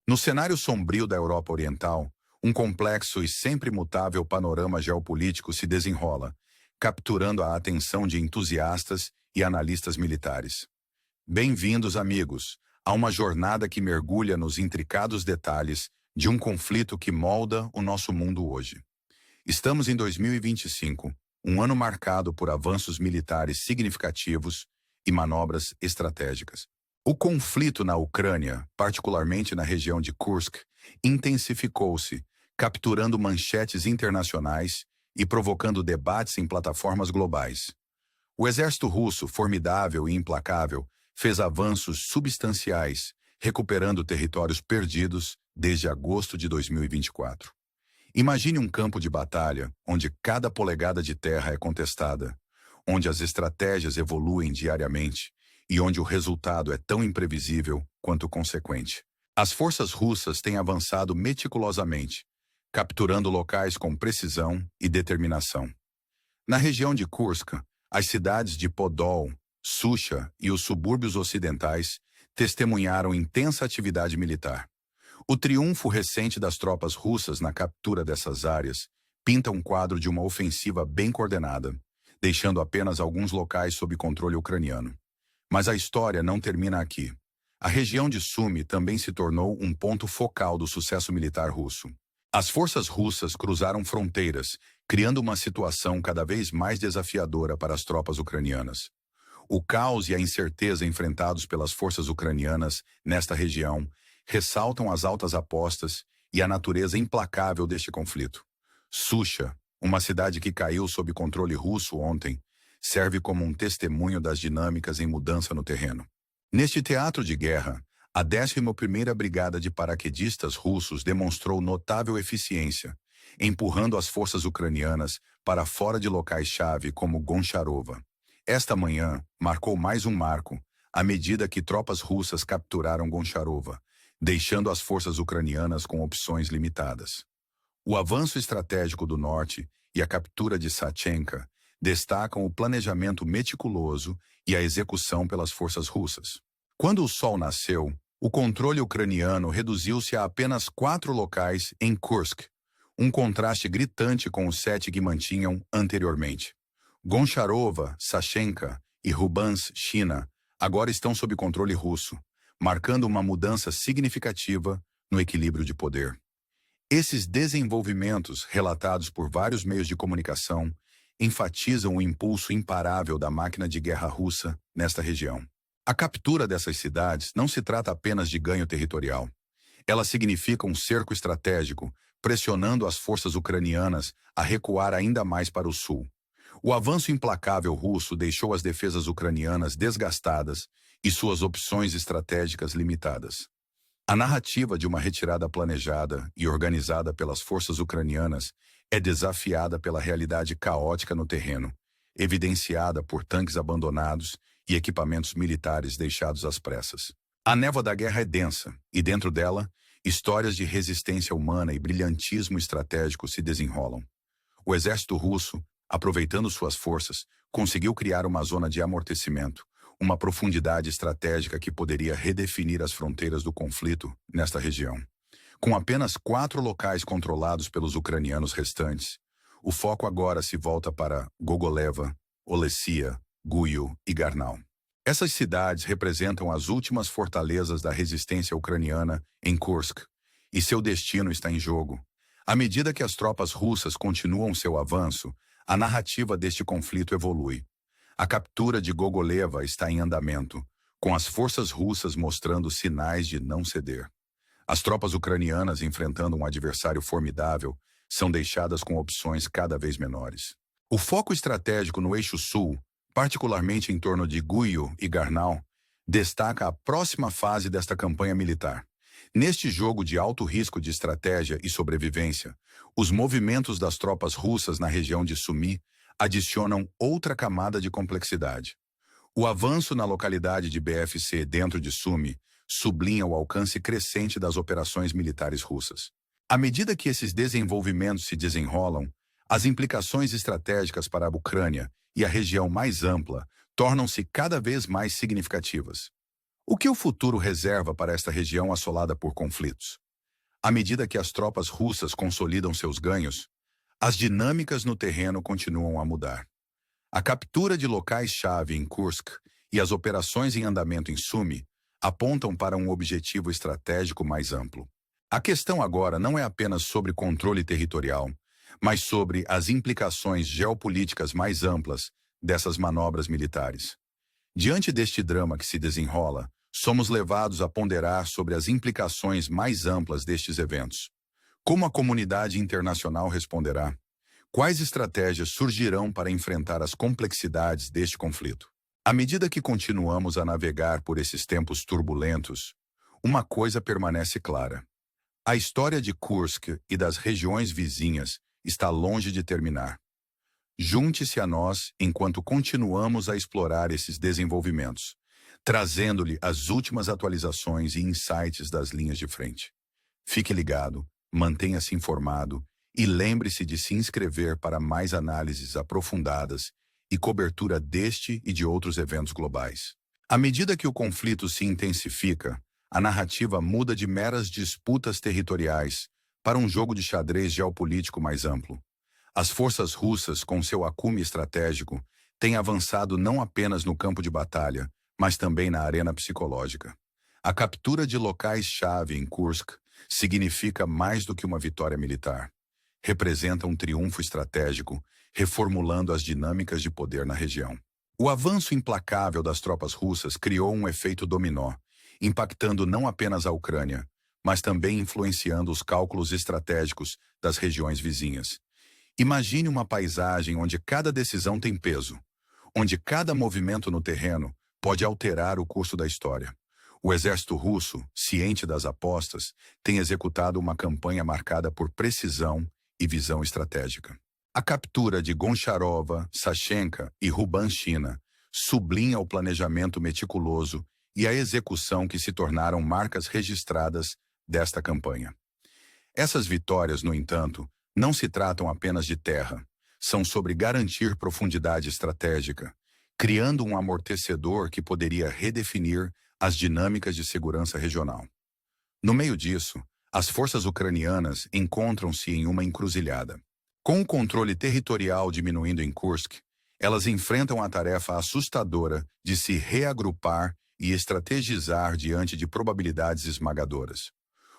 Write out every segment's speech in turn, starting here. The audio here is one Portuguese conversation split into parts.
No cenário sombrio da Europa Oriental, um complexo e sempre mutável panorama geopolítico se desenrola, capturando a atenção de entusiastas e analistas militares. Bem-vindos, amigos, a uma jornada que mergulha nos intricados detalhes de um conflito que molda o nosso mundo hoje. Estamos em 2025, um ano marcado por avanços militares significativos e manobras estratégicas. O conflito na Ucrânia, particularmente na região de Kursk, intensificou-se, capturando manchetes internacionais e provocando debates em plataformas globais. O exército russo, formidável e implacável, fez avanços substanciais, recuperando territórios perdidos desde agosto de 2024. Imagine um campo de batalha onde cada polegada de terra é contestada, onde as estratégias evoluem diariamente e onde o resultado é tão imprevisível quanto consequente. As forças russas têm avançado meticulosamente, capturando locais com precisão e determinação. Na região de Kursk, as cidades de Podol, Susha e os subúrbios ocidentais testemunharam intensa atividade militar. O triunfo recente das tropas russas na captura dessas áreas pinta um quadro de uma ofensiva bem coordenada, deixando apenas alguns locais sob controle ucraniano. Mas a história não termina aqui. A região de Sumy também se tornou um ponto focal do sucesso militar russo. As forças russas cruzaram fronteiras, criando uma situação cada vez mais desafiadora para as tropas ucranianas. O caos e a incerteza enfrentados pelas forças ucranianas nesta região ressaltam as altas apostas e a natureza implacável deste conflito. Susha, uma cidade que caiu sob controle russo ontem, serve como um testemunho das dinâmicas em mudança no terreno. Neste teatro de guerra, a 11ª Brigada de Paraquedistas russos demonstrou notável eficiência, empurrando as forças ucranianas para fora de locais-chave como Goncharova. Esta manhã marcou mais um marco, à medida que tropas russas capturaram Goncharova, deixando as forças ucranianas com opções limitadas. O avanço estratégico do norte e a captura de Sachenka destacam o planejamento meticuloso e a execução pelas forças russas. Quando o sol nasceu, o controle ucraniano reduziu-se a apenas 4 locais em Kursk, um contraste gritante com os 7 que mantinham anteriormente. Goncharova, Sachenka e Rubansk, China, agora estão sob controle russo, marcando uma mudança significativa no equilíbrio de poder. Esses desenvolvimentos, relatados por vários meios de comunicação, enfatizam o impulso imparável da máquina de guerra russa nesta região. A captura dessas cidades não se trata apenas de ganho territorial. Ela significa um cerco estratégico, pressionando as forças ucranianas a recuar ainda mais para o sul. O avanço implacável russo deixou as defesas ucranianas desgastadas e suas opções estratégicas limitadas. A narrativa de uma retirada planejada e organizada pelas forças ucranianas é desafiada pela realidade caótica no terreno, evidenciada por tanques abandonados e equipamentos militares deixados às pressas. A névoa da guerra é densa, e dentro dela, histórias de resistência humana e brilhantismo estratégico se desenrolam. O exército russo, aproveitando suas forças, conseguiu criar uma zona de amortecimento, uma profundidade estratégica que poderia redefinir as fronteiras do conflito nesta região. Com apenas 4 locais controlados pelos ucranianos restantes, o foco agora se volta para Gogoleva, Olessia, Guiu e Garnal. Essas cidades representam as últimas fortalezas da resistência ucraniana em Kursk, e seu destino está em jogo. À medida que as tropas russas continuam seu avanço, a narrativa deste conflito evolui. A captura de Gogoleva está em andamento, com as forças russas mostrando sinais de não ceder. As tropas ucranianas, enfrentando um adversário formidável, são deixadas com opções cada vez menores. O foco estratégico no eixo sul, particularmente em torno de Guiu e Garnal, destaca a próxima fase desta campanha militar. Neste jogo de alto risco de estratégia e sobrevivência, os movimentos das tropas russas na região de Sumy adicionam outra camada de complexidade. O avanço na localidade de BFC dentro de Sumy sublinha o alcance crescente das operações militares russas. À medida que esses desenvolvimentos se desenrolam, as implicações estratégicas para a Ucrânia e a região mais ampla tornam-se cada vez mais significativas. O que o futuro reserva para esta região assolada por conflitos? À medida que as tropas russas consolidam seus ganhos, as dinâmicas no terreno continuam a mudar. A captura de locais-chave em Kursk e as operações em andamento em Sumy apontam para um objetivo estratégico mais amplo. A questão agora não é apenas sobre controle territorial, mas sobre as implicações geopolíticas mais amplas dessas manobras militares. Diante deste drama que se desenrola, somos levados a ponderar sobre as implicações mais amplas destes eventos. Como a comunidade internacional responderá? Quais estratégias surgirão para enfrentar as complexidades deste conflito? À medida que continuamos a navegar por esses tempos turbulentos, uma coisa permanece clara. A história de Kursk e das regiões vizinhas está longe de terminar. Junte-se a nós enquanto continuamos a explorar esses desenvolvimentos, trazendo-lhe as últimas atualizações e insights das linhas de frente. Fique ligado, mantenha-se informado e lembre-se de se inscrever para mais análises aprofundadas e cobertura deste e de outros eventos globais. À medida que o conflito se intensifica, a narrativa muda de meras disputas territoriais para um jogo de xadrez geopolítico mais amplo. As forças russas, com seu acume estratégico, têm avançado não apenas no campo de batalha, mas também na arena psicológica. A captura de locais-chave em Kursk significa mais do que uma vitória militar. Representa um triunfo estratégico, reformulando as dinâmicas de poder na região. O avanço implacável das tropas russas criou um efeito dominó, impactando não apenas a Ucrânia, mas também influenciando os cálculos estratégicos das regiões vizinhas. Imagine uma paisagem onde cada decisão tem peso, onde cada movimento no terreno pode alterar o curso da história. O exército russo, ciente das apostas, tem executado uma campanha marcada por precisão e visão estratégica. A captura de Goncharova, Sachenka e Ruban-China sublinha o planejamento meticuloso e a execução que se tornaram marcas registradas desta campanha. Essas vitórias, no entanto, não se tratam apenas de terra, são sobre garantir profundidade estratégica, criando um amortecedor que poderia redefinir as dinâmicas de segurança regional. No meio disso, as forças ucranianas encontram-se em uma encruzilhada. Com o controle territorial diminuindo em Kursk, elas enfrentam a tarefa assustadora de se reagrupar e estrategizar diante de probabilidades esmagadoras.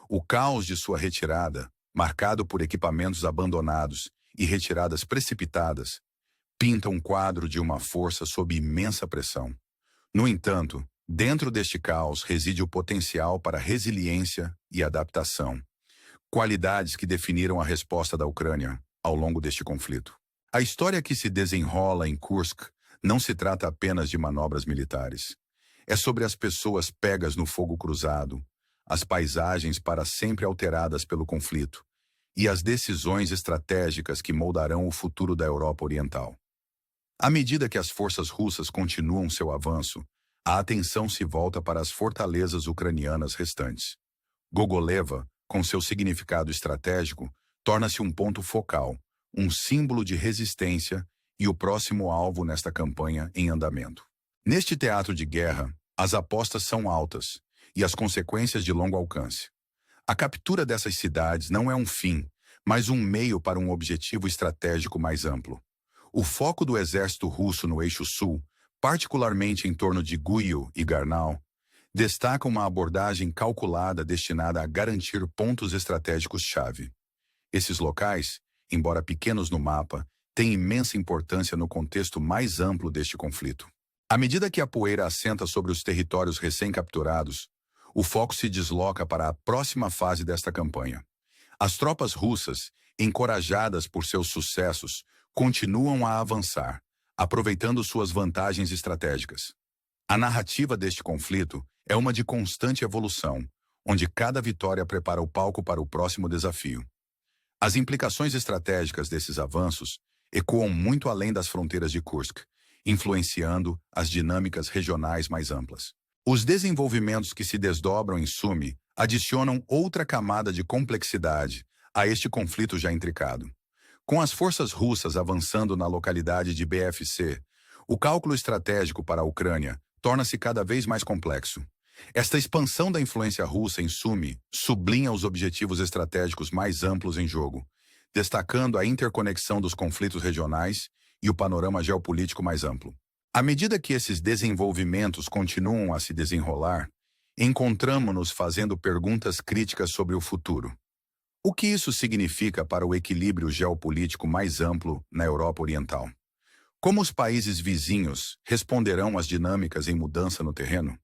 O caos de sua retirada, marcado por equipamentos abandonados e retiradas precipitadas, pinta um quadro de uma força sob imensa pressão. No entanto, dentro deste caos reside o potencial para resiliência e adaptação, qualidades que definiram a resposta da Ucrânia ao longo deste conflito. A história que se desenrola em Kursk não se trata apenas de manobras militares. É sobre as pessoas pegas no fogo cruzado, as paisagens para sempre alteradas pelo conflito e as decisões estratégicas que moldarão o futuro da Europa Oriental. À medida que as forças russas continuam seu avanço, a atenção se volta para as fortalezas ucranianas restantes. Gogoleva, com seu significado estratégico, torna-se um ponto focal, um símbolo de resistência e o próximo alvo nesta campanha em andamento. Neste teatro de guerra, as apostas são altas e as consequências de longo alcance. A captura dessas cidades não é um fim, mas um meio para um objetivo estratégico mais amplo. O foco do exército russo no eixo sul, particularmente em torno de Guiu e Garnal, destaca uma abordagem calculada destinada a garantir pontos estratégicos-chave. Esses locais, embora pequenos no mapa, têm imensa importância no contexto mais amplo deste conflito. À medida que a poeira assenta sobre os territórios recém-capturados, o foco se desloca para a próxima fase desta campanha. As tropas russas, encorajadas por seus sucessos, continuam a avançar, aproveitando suas vantagens estratégicas. A narrativa deste conflito é uma de constante evolução, onde cada vitória prepara o palco para o próximo desafio. As implicações estratégicas desses avanços ecoam muito além das fronteiras de Kursk, influenciando as dinâmicas regionais mais amplas. Os desenvolvimentos que se desdobram em Sumy adicionam outra camada de complexidade a este conflito já intricado. Com as forças russas avançando na localidade de BFC, o cálculo estratégico para a Ucrânia torna-se cada vez mais complexo. Esta expansão da influência russa, em Sumi, sublinha os objetivos estratégicos mais amplos em jogo, destacando a interconexão dos conflitos regionais e o panorama geopolítico mais amplo. À medida que esses desenvolvimentos continuam a se desenrolar, encontramos-nos fazendo perguntas críticas sobre o futuro. O que isso significa para o equilíbrio geopolítico mais amplo na Europa Oriental? Como os países vizinhos responderão às dinâmicas em mudança no terreno?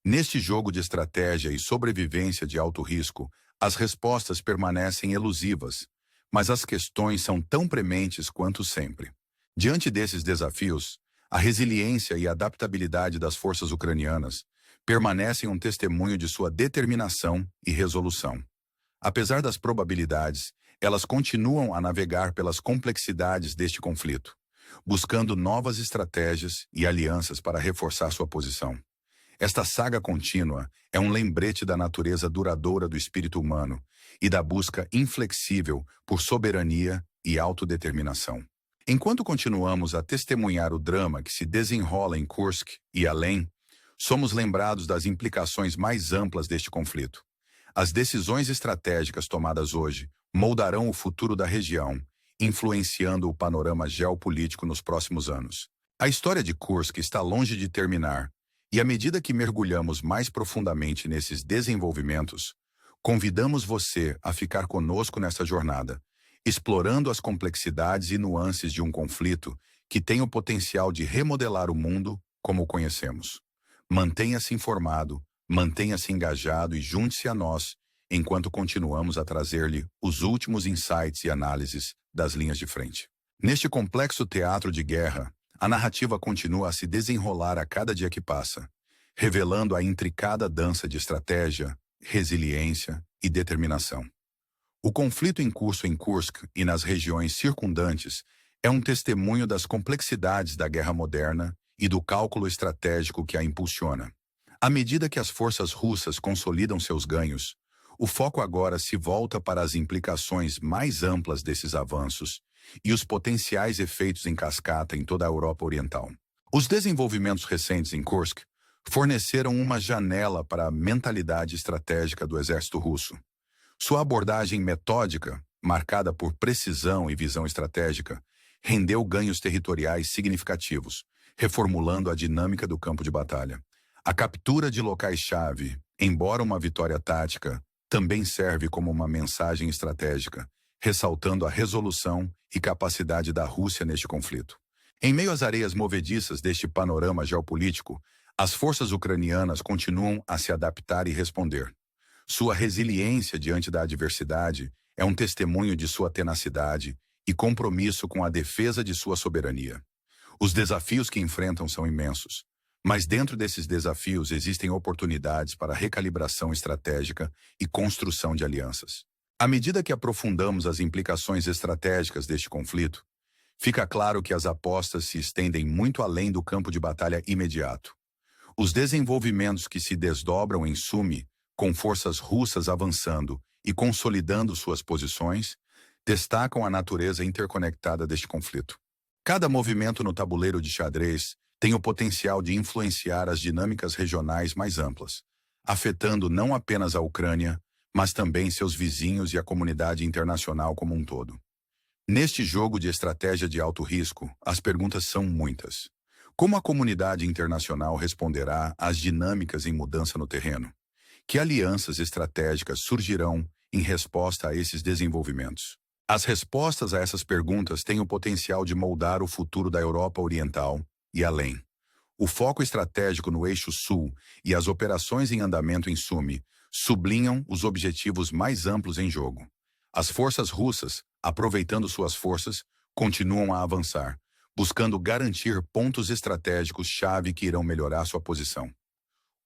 Neste jogo de estratégia e sobrevivência de alto risco, as respostas permanecem elusivas, mas as questões são tão prementes quanto sempre. Diante desses desafios, a resiliência e adaptabilidade das forças ucranianas permanecem um testemunho de sua determinação e resolução. Apesar das probabilidades, elas continuam a navegar pelas complexidades deste conflito, buscando novas estratégias e alianças para reforçar sua posição. Esta saga contínua é um lembrete da natureza duradoura do espírito humano e da busca inflexível por soberania e autodeterminação. Enquanto continuamos a testemunhar o drama que se desenrola em Kursk e além, somos lembrados das implicações mais amplas deste conflito. As decisões estratégicas tomadas hoje moldarão o futuro da região, influenciando o panorama geopolítico nos próximos anos. A história de Kursk está longe de terminar, e à medida que mergulhamos mais profundamente nesses desenvolvimentos, convidamos você a ficar conosco nessa jornada, explorando as complexidades e nuances de um conflito que tem o potencial de remodelar o mundo como o conhecemos. Mantenha-se informado, mantenha-se engajado e junte-se a nós, enquanto continuamos a trazer-lhe os últimos insights e análises das linhas de frente. Neste complexo teatro de guerra, a narrativa continua a se desenrolar a cada dia que passa, revelando a intricada dança de estratégia, resiliência e determinação. O conflito em curso em Kursk e nas regiões circundantes é um testemunho das complexidades da guerra moderna e do cálculo estratégico que a impulsiona. À medida que as forças russas consolidam seus ganhos, o foco agora se volta para as implicações mais amplas desses avanços e os potenciais efeitos em cascata em toda a Europa Oriental. Os desenvolvimentos recentes em Kursk forneceram uma janela para a mentalidade estratégica do exército russo. Sua abordagem metódica, marcada por precisão e visão estratégica, rendeu ganhos territoriais significativos, reformulando a dinâmica do campo de batalha. A captura de locais-chave, embora uma vitória tática, também serve como uma mensagem estratégica, ressaltando a resolução e capacidade da Rússia neste conflito. Em meio às areias movediças deste panorama geopolítico, as forças ucranianas continuam a se adaptar e responder. Sua resiliência diante da adversidade é um testemunho de sua tenacidade e compromisso com a defesa de sua soberania. Os desafios que enfrentam são imensos, mas dentro desses desafios existem oportunidades para recalibração estratégica e construção de alianças. À medida que aprofundamos as implicações estratégicas deste conflito, fica claro que as apostas se estendem muito além do campo de batalha imediato. Os desenvolvimentos que se desdobram em Sumi, com forças russas avançando e consolidando suas posições, destacam a natureza interconectada deste conflito. Cada movimento no tabuleiro de xadrez tem o potencial de influenciar as dinâmicas regionais mais amplas, afetando não apenas a Ucrânia, mas também seus vizinhos e a comunidade internacional como um todo. Neste jogo de estratégia de alto risco, as perguntas são muitas. Como a comunidade internacional responderá às dinâmicas em mudança no terreno? Que alianças estratégicas surgirão em resposta a esses desenvolvimentos? As respostas a essas perguntas têm o potencial de moldar o futuro da Europa Oriental e além. O foco estratégico no eixo sul e as operações em andamento em Sumi sublinham os objetivos mais amplos em jogo. As forças russas, aproveitando suas forças, continuam a avançar, buscando garantir pontos estratégicos-chave que irão melhorar sua posição.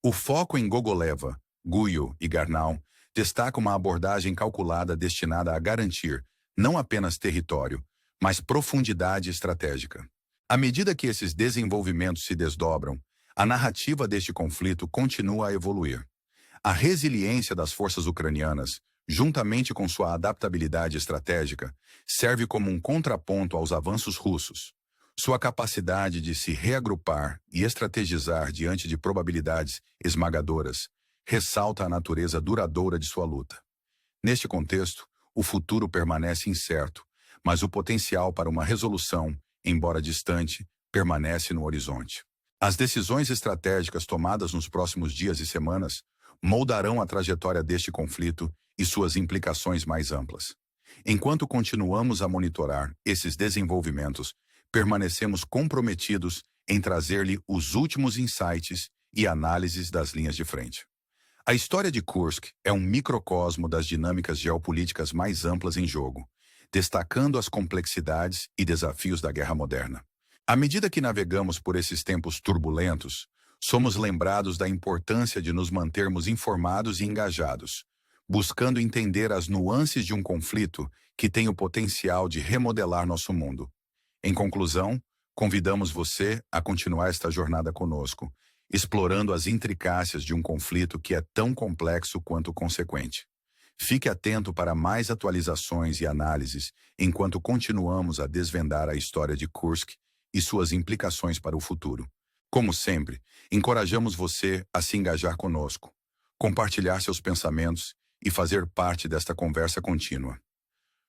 O foco em Gogoleva, Guyo e Garnau destaca uma abordagem calculada destinada a garantir não apenas território, mas profundidade estratégica. À medida que esses desenvolvimentos se desdobram, a narrativa deste conflito continua a evoluir. A resiliência das forças ucranianas, juntamente com sua adaptabilidade estratégica, serve como um contraponto aos avanços russos. Sua capacidade de se reagrupar e estrategizar diante de probabilidades esmagadoras ressalta a natureza duradoura de sua luta. Neste contexto, o futuro permanece incerto, mas o potencial para uma resolução, embora distante, permanece no horizonte. As decisões estratégicas tomadas nos próximos dias e semanas moldarão a trajetória deste conflito e suas implicações mais amplas. Enquanto continuamos a monitorar esses desenvolvimentos, permanecemos comprometidos em trazer-lhe os últimos insights e análises das linhas de frente. A história de Kursk é um microcosmo das dinâmicas geopolíticas mais amplas em jogo, destacando as complexidades e desafios da guerra moderna. À medida que navegamos por esses tempos turbulentos, somos lembrados da importância de nos mantermos informados e engajados, buscando entender as nuances de um conflito que tem o potencial de remodelar nosso mundo. Em conclusão, convidamos você a continuar esta jornada conosco, explorando as intricácias de um conflito que é tão complexo quanto consequente. Fique atento para mais atualizações e análises enquanto continuamos a desvendar a história de Kursk e suas implicações para o futuro. Como sempre, encorajamos você a se engajar conosco, compartilhar seus pensamentos e fazer parte desta conversa contínua.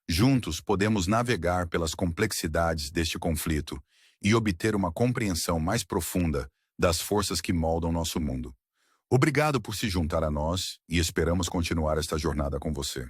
Juntos podemos navegar pelas complexidades deste conflito e obter uma compreensão mais profunda das forças que moldam nosso mundo. Obrigado por se juntar a nós e esperamos continuar esta jornada com você.